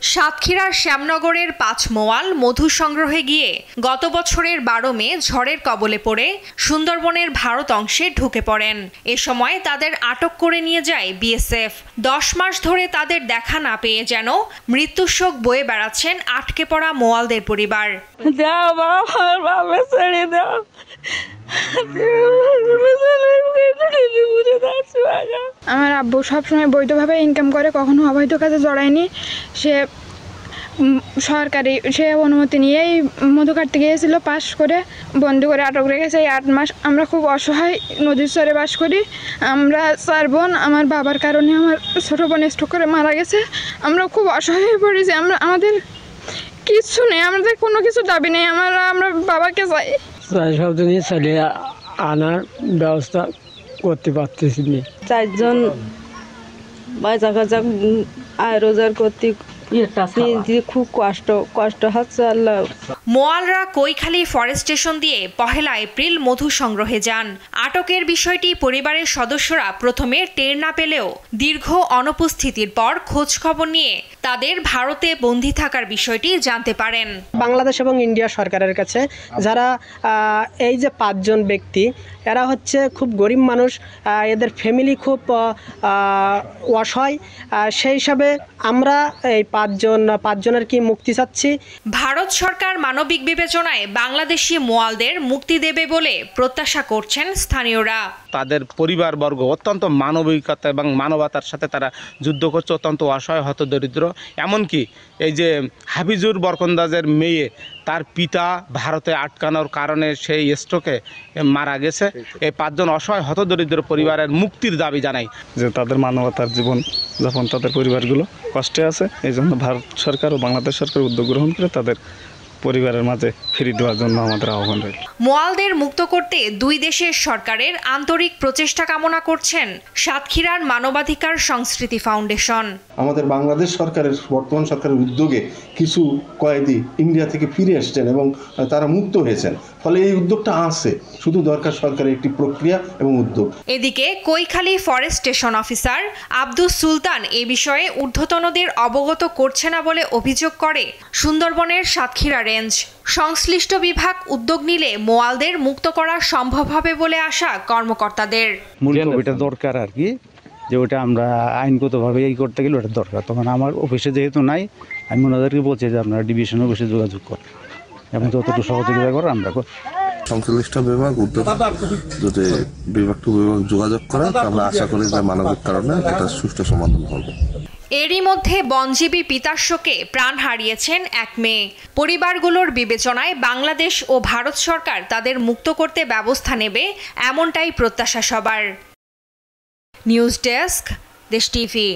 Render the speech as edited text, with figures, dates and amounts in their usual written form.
সাতক্ষীরার শ্যামনগরের ৫ মোয়াল মধু সংগ্রহে গিয়ে গত বছরের ১২ মে ঝড়ের কবলে পড়ে সুন্দরবনের ভারত অংশে ঢুকে পড়েন। এ সময় তাদের আটক করে নিয়ে যায় বিএসএফ। ১০ মাস ধরে তাদের দেখা না পেয়ে যেন মৃত্যুর শোক বয়ে বেড়াচ্ছেন আটকে পড়া মোয়ালদের পরিবার। আমার আব্বু সবসময় বৈধভাবে ইনকাম করে, কখনো অবৈধ কাজে জড়ায়নি। সে অনুমতি নিয়েই মধু কাটতে গিয়েছিল, পাশ করে বন্দি করে আটক রেখেছে ৮ মাস। আমরা খুব অসহায়, নদীর চরে বাস করি। আমরা ৪ বোন, আমার বাবার কারণে আমার ছোট বোন স্ট্রোক করে মারা গেছে। আমরা খুব অসহায় হয়ে পড়েছি। আমাদের কিছু নেই, আমাদের কোনো কিছু দাবি নেই। আমরা বাবাকে চাই। সব দিনই চালিয়ে আনার ব্যবস্থা করতে পারতেছি না। ৪ জন বাচ্চা কাচ্চা আয় রোজগার করতে খুব কষ্ট হচ্ছে। আল্লাহ। মোয়ালরা কৈখালী ফরেস্ট স্টেশন দিয়ে ১ এপ্রিল মধু সংগ্রহে যান। আটকের বিষয়টি পরিবারের সদস্যরা প্রথমে টের না পেলেও দীর্ঘ অনুপস্থিতির পর খোঁজ খবর নিয়ে তাদের ভারতে বন্দী থাকার বিষয়টি জানতে পারেন। বাংলাদেশ এবং ইন্ডিয়া সরকারের কাছে যারা এই যে ৫ জন ব্যক্তি, এরা হচ্ছে খুব গরিব মানুষ, এদের ফ্যামিলি খুব অসহায়। সেই হিসাবে আমরা এই ৫ জনের কি মুক্তি চাচ্ছি। ভারত সরকার মানবিক বিবেচনায় বাংলাদেশি মোয়ালদের মুক্তি দেবে বলে প্রত্যাশা করছেন স্থানীয়রা। তাদের পরিবারবর্গ অত্যন্ত মানবিকতা এবং মানবতার সাথে তারা যুদ্ধ করছে, অত্যন্ত অসহায় হতদরিদ্র। এমনকি এই যে হাফিজুর বরকন্দাজের মেয়ে, তার পিতা ভারতে আটকানোর কারণে সেই স্ট্রোকে মারা গেছে। এই ৫ জন অসহায় হতদরিদ্র পরিবারের মুক্তির দাবি জানাই। যে তাদের মানবতার জীবন যাপন, তাদের পরিবারগুলো কষ্টে আছে, এই জন্য ভারত সরকার ও বাংলাদেশ সরকার উদ্যোগ গ্রহণ করে তাদের পরিবারের মাঝে ফিরিয়ে দেওয়ার জন্য আমাদের আহ্বান রইল। মোয়ালদের মুক্ত করতে দুই দেশের সরকারের আন্তরিক প্রচেষ্টা কামনা করছেন সাতক্ষীরার মানবাধিকার সংস্কৃতি ফাউন্ডেশন। আমাদের বাংলাদেশ সরকারের, বর্তমান সরকারের উদ্যোগে কিছু কয়েদি ইন্ডিয়া থেকে ফিরে এসেছেন এবং তারা মুক্ত হয়েছেন। ফলে এই উদ্যোগটা আছে, শুধু দরকার সরকারের একটি প্রক্রিয়া এবং উদ্যোগ। এদিকে Koikhali forest station officer Abdus Sultan এ বিষয়ে ঊর্ধ্বতনদের অবগত করছে না বলে অভিযোগ করে সুন্দরবনের সাতক্ষীরা রেঞ্জ। সংশ্লিষ্ট বিভাগ উদ্যোগ নিলে মোয়ালদের মুক্ত করা সম্ভব হবে বলে আশা কর্মকর্তাদের। মূল কপিটা দরকার আর কি, যে ওটা আমরা আইনগতভাবে এই করতে গেলে ওটা দরকার। তখন আমার অফিসে যেহেতু নাই, আমি ওনাদেরকে বলছি যে আপনারা ডিভিশন অফিসে যোগাযোগ করেন এবং যতটুকু সহযোগিতা করেন আমরা করি। সংশ্লিষ্ট বিভাগ উদ্যোগ যদি বিভাগ যোগাযোগ করে, আমরা আশা করি যে মানবিক কারণে এটা সুষ্ঠু সমাধান হবে। এরই মধ্যে বনজীবী পিতার শোকে প্রাণ হারিয়েছেন ১ মেয়ে। পরিবারগুলোর বিবেচনায় বাংলাদেশ ও ভারত সরকার তাদের মুক্ত করতে ব্যবস্থা নেবে, এমনটাই প্রত্যাশা সবার। নিউজ ডেস্ক, দেশ টিভি।